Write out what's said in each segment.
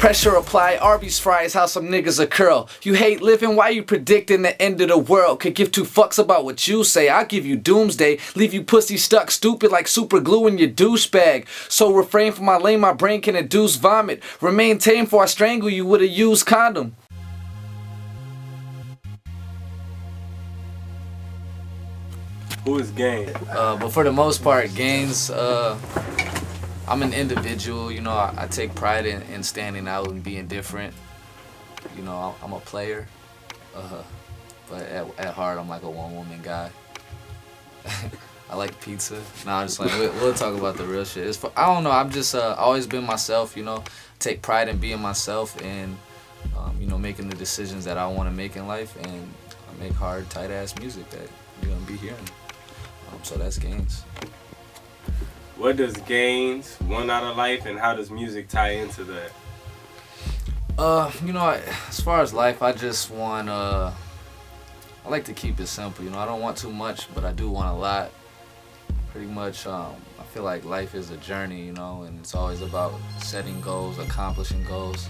Pressure apply, Arby's fries, how some niggas a curl. You hate living, why you predicting the end of the world? Could give two fucks about what you say. I'll give you doomsday, leave you pussy stuck stupid like super glue in your douchebag. So refrain from my lane, my brain can induce vomit. Remain tame for I strangle you with a used condom. Who is Gain? But for the most part, Gain's, I'm an individual, you know, I take pride in standing out and being different. You know, I'm a player, but at heart, I'm like a one-woman guy. I like pizza. Nah, I'm just like, we'll talk about the real shit. I don't know, I've just always been myself, you know, take pride in being myself and, you know, making the decisions that I want to make in life, and I make hard, tight-ass music that you're going to be hearing. So that's Gains. What does Gains want out of life, and how does music tie into that? You know, as far as life, I just want, I like to keep it simple, you know, I don't want too much, but I do want a lot. Pretty much, I feel like life is a journey, you know, and it's always about setting goals, accomplishing goals.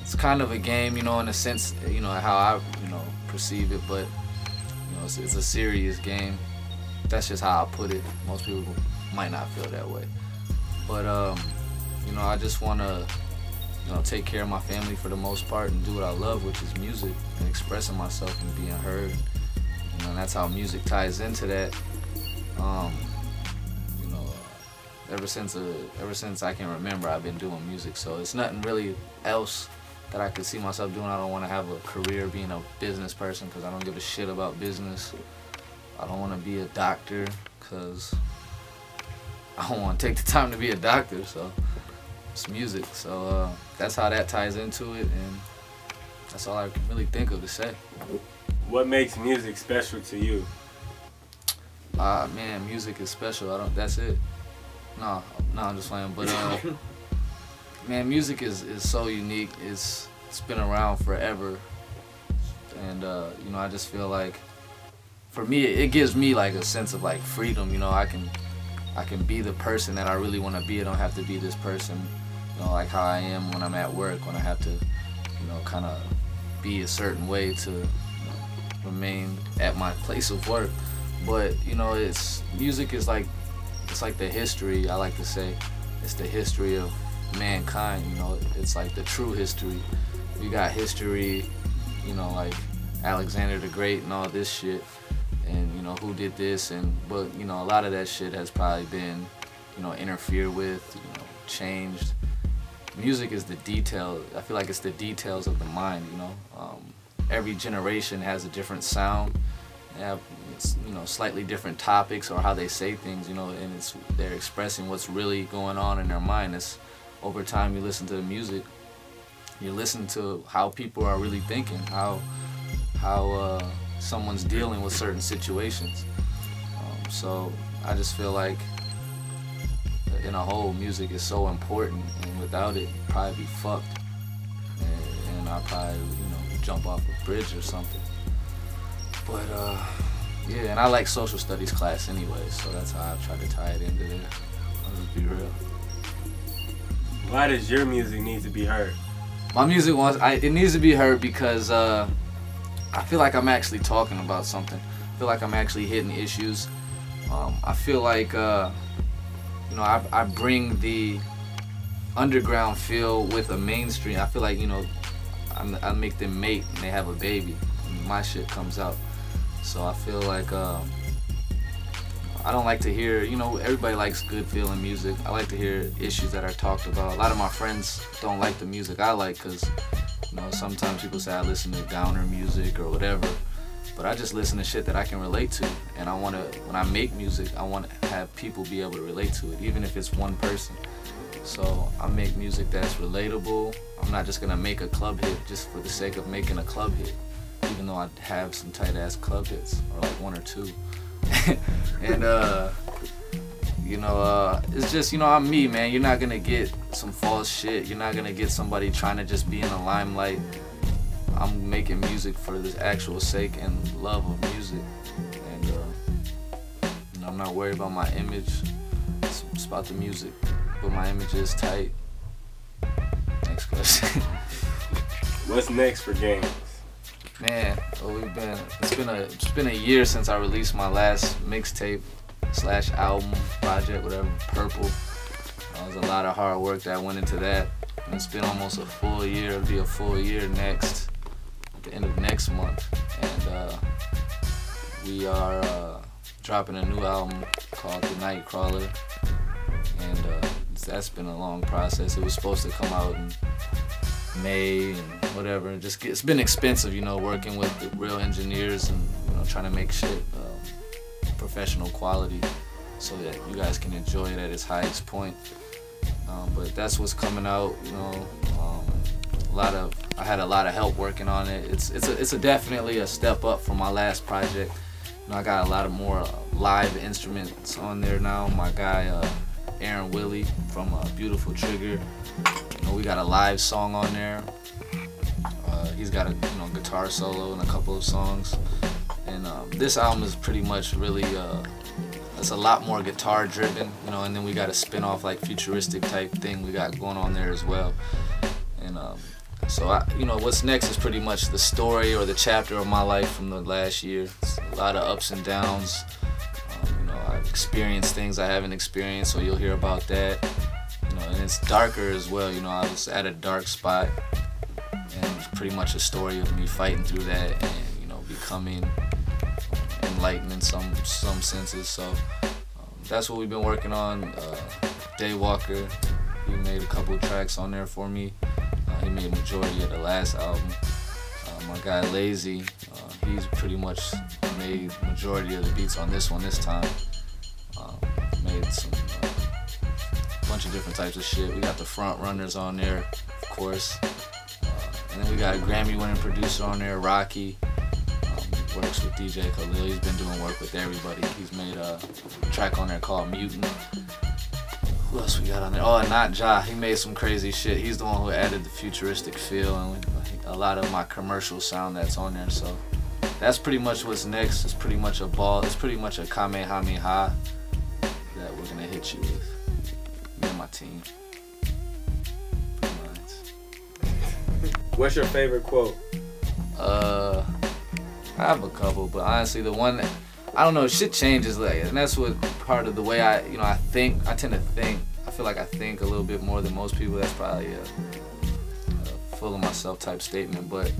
It's kind of a game, you know, in a sense, you know, how I, you know, perceive it, but, you know, it's a serious game. That's just how I put it. Most people might not feel that way. But, you know, I just want to, you know, take care of my family for the most part and do what I love, which is music and expressing myself and being heard. You know, and that's how music ties into that. You know, ever since I can remember, I've been doing music. So it's nothing really else that I could see myself doing. I don't want to have a career being a business person because I don't give a shit about business. I don't want to be a doctor because I don't want to take the time to be a doctor, so it's music. So that's how that ties into it, and that's all I can really think of to say. What makes music special to you? Man, music is special. That's it. No, I'm just playing. But man, music is so unique. It's been around forever, and you know, I just feel like, for me, it gives me like a sense of like freedom. You know, I can be the person that I really want to be. I don't have to be this person, you know, like how I am when I'm at work, when I have to, you know, kind of be a certain way to, you know, remain at my place of work. But, you know, music is like, it's like the history, I like to say. It's the history of mankind, you know. It's like the true history. We got history, you know, like Alexander the Great and all this shit. And, you know, who did this, but, you know, a lot of that shit has probably been, you know, interfered with, you know, changed. Music is the detail. I feel like it's the details of the mind, you know. Every generation has a different sound. They have, you know, slightly different topics or how they say things, you know, and they're expressing what's really going on in their mind. It's, over time, you listen to the music, you listen to how people are really thinking, how someone's dealing with certain situations. So I just feel like, in a whole, music is so important, and without it, you'd probably be fucked. And I'd probably, you know, jump off a bridge or something. But yeah, and I like social studies class anyway, so that's how I try to tie it into there. I'll just be real. Why does your music need to be heard? My music it needs to be heard because I feel like I'm actually talking about something. I feel like I'm actually hitting issues. I feel like, you know, I bring the underground feel with a mainstream. I feel like, you know, I make them mate and they have a baby, and my shit comes out. So I feel like, I don't like to hear, you know, everybody likes good feeling music. I like to hear issues that are talked about. A lot of my friends don't like the music I like because, you know, sometimes people say I listen to downer music or whatever, but I just listen to shit that I can relate to. And I want to, when I make music, I want to have people be able to relate to it, even if it's one person. So I make music that's relatable. I'm not just gonna make a club hit just for the sake of making a club hit, even though I have some tight ass club hits, or like one or two. And you know, it's just, you know, I'm me, man. You're not gonna get some false shit. You're not gonna get somebody trying to just be in the limelight. I'm making music for the actual sake and love of music, and you know, I'm not worried about my image. It's about the music, but my image is tight. Next question. What's next for Gaines? Man, well, it's been a year since I released my last mixtape / album project, whatever, Purple. There's a lot of hard work that went into that. And it's been almost a full year. It'll be a full year at the end of next month. And we are dropping a new album called The Nightcrawler. And that's been a long process. It was supposed to come out in May and whatever. It's been expensive, working with the real engineers and trying to make shit professional quality so that you guys can enjoy it at its highest point. But that's what's coming out. I had a lot of help working on it. It's definitely a step up from my last project. I got a lot of more live instruments on there now. My guy Aaron Willie from Beautiful Trigger. We got a live song on there. He's got a guitar solo in a couple of songs. And this album is pretty much really it's a lot more guitar driven, and then we got a spin-off like futuristic type thing we got going on there as well. And so what's next is pretty much the story or the chapter of my life from the last year. It's a lot of ups and downs. I've experienced things I haven't experienced, so you'll hear about that. And it's darker as well. I was at a dark spot, and it's pretty much a story of me fighting through that and becoming enlightened in some senses. So that's what we've been working on. Daywalker, he made a couple tracks on there for me. He made majority of the last album. My guy Lazy, he's pretty much made majority of the beats on this one this time. Made some bunch of different types of shit. We got the front runners on there, of course. And then we got a Grammy-winning producer on there, Rocky. Works with DJ Khalil. He's been doing work with everybody. He's made a track on there called Mutant. Who else we got on there? Oh, Not Ja. He made some crazy shit. He's the one who added the futuristic feel and a lot of my commercial sound that's on there. So that's pretty much what's next. It's pretty much a ball. It's pretty much a Kamehameha that we're gonna hit you with. Me and my team. Pretty much. What's your favorite quote? I have a couple, but honestly, the one that, I don't know, shit changes, and that's what part of the way I think. I tend to think. I feel like I think a little bit more than most people. That's probably a full of myself type statement, but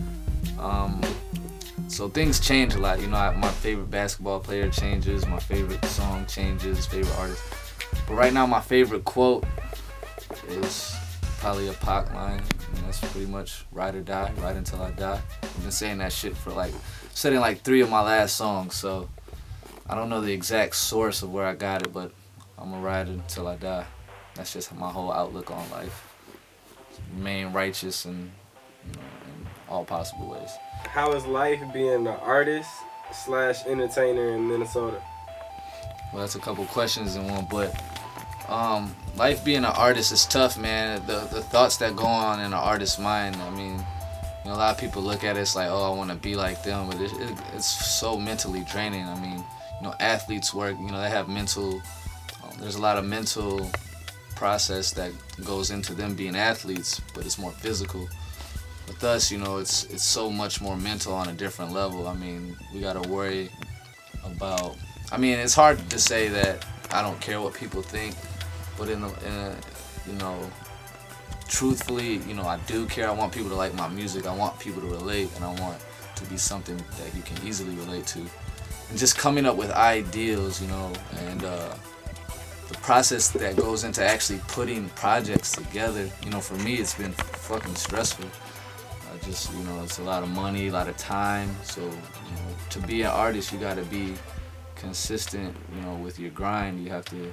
so things change a lot. My favorite basketball player changes, my favorite song changes, favorite artist. But right now, my favorite quote is probably a Pac line, and that's pretty much ride or die, ride until I die. I've been saying that shit for said in 3 of my last songs, so I don't know the exact source of where I got it, but I'm gonna ride it until I die. That's just my whole outlook on life. Remain righteous in all possible ways. How is life being an artist / entertainer in Minnesota? Well, that's a couple questions in one, but life being an artist is tough, man. The thoughts that go on in an artist's mind, a lot of people look at it, it's like, oh, I want to be like them, but it's so mentally draining. Athletes work, they have mental, there's a lot of mental process that goes into them being athletes, but it's more physical. With us, it's so much more mental on a different level. We got to worry about, it's hard to say that I don't care what people think, but truthfully, I do care. I want people to like my music. I want people to relate, and I want to be something that you can easily relate to. And just coming up with ideals, and the process that goes into actually putting projects together, for me, it's been fucking stressful. It's a lot of money, a lot of time. So, to be an artist, you got to be consistent, with your grind. You have to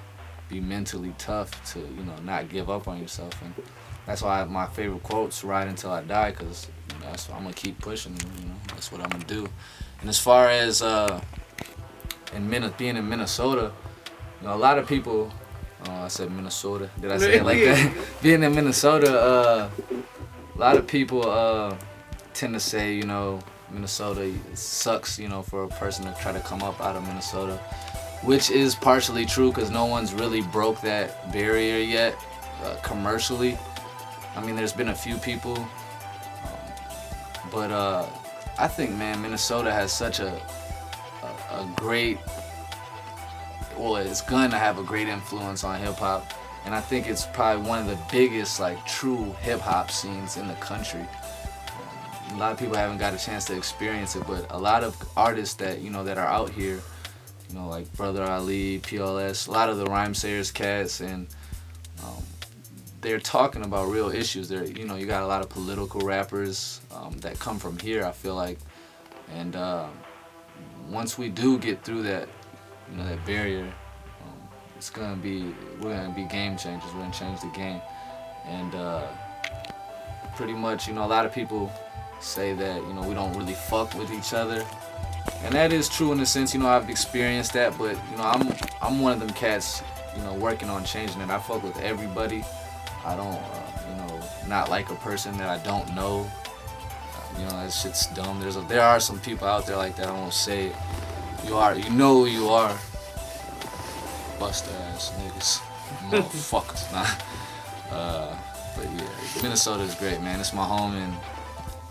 be mentally tough to, not give up on yourself. And that's why my favorite quote's ride until I die, because that's what I'm gonna keep pushing. That's what I'm gonna do. And as far as being in Minnesota, a lot of people. Oh, I said Minnesota. Did I say it like that? Being in Minnesota, a lot of people tend to say, Minnesota sucks, for a person to try to come up out of Minnesota, which is partially true because no one's really broke that barrier yet commercially. I mean, there's been a few people, but I think, man, Minnesota has such a great, well, it's going to have a great influence on hip hop, and I think it's probably one of the biggest, like, true hip hop scenes in the country. A lot of people haven't got a chance to experience it, but a lot of artists that, you know, that are out here, you know, like Brother Ali, PLS, a lot of the Rhymesayers cats, and they're talking about real issues. They're, you know, you got a lot of political rappers that come from here, I feel like, and once we do get through that, you know, that barrier, we're gonna be game changers. We're gonna change the game, and pretty much, you know, a lot of people say that, you know, we don't really fuck with each other, and that is true in a sense. You know, I've experienced that, but you know, I'm one of them cats, you know, working on changing it. I fuck with everybody. I don't, you know, not like a person that I don't know. You know, that shit's dumb. There are some people out there like that. I won't say it. You know who you are. Buster ass niggas, motherfuckers. Nah. But yeah, Minnesota is great, man. It's my home, and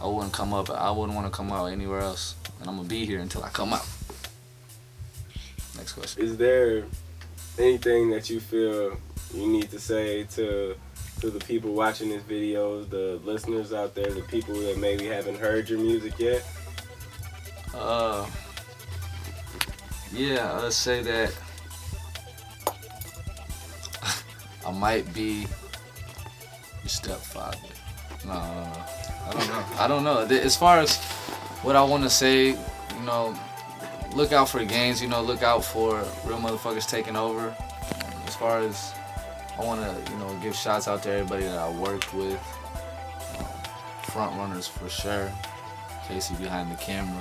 I wouldn't want to come out anywhere else, and I'm gonna be here until I come out. Next question. Is there anything that you feel you need to say to the people watching this video, the listeners out there, the people that maybe haven't heard your music yet? Yeah, let's say that I might be your stepfather. No, I don't know. As far as what I want to say, you know, look out for games. You know, look out for real motherfuckers taking over. As far as I want to, you know, give shouts out to everybody that I worked with. Front runners for sure. Casey behind the camera.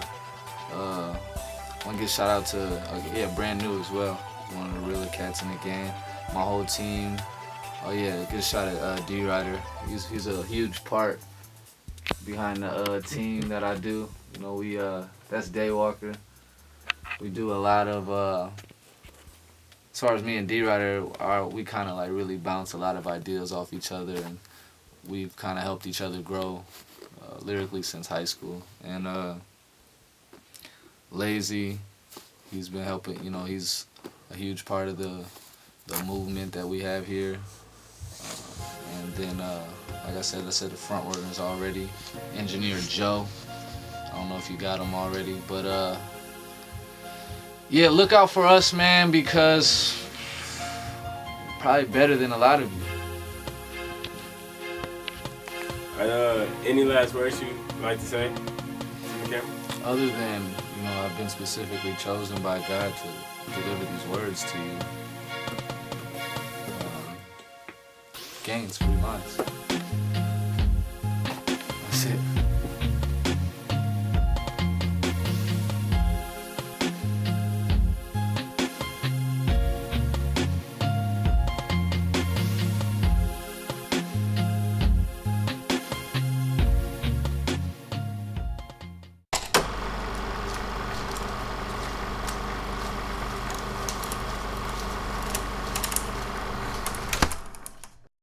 I want to give shout out to, Brand New as well. One of the realer cats in the game. My whole team. Oh yeah, good shot at D-Rider. He's a huge part behind the team that I do. You know, that's Daywalker. We do a lot of, as far as me and D-Rider, we kind of like really bounce a lot of ideas off each other, and we've kind of helped each other grow lyrically since high school. And Lazy, he's been helping, you know, he's a huge part of the movement that we have here. And then, like I said the front runners already. Engineer Joe, I don't know if you got him already, but yeah, look out for us, man, because we're probably better than a lot of you. Any last words you'd like to say? Okay. Other than, you know, I've been specifically chosen by God to deliver these words to you. Gains, free minds.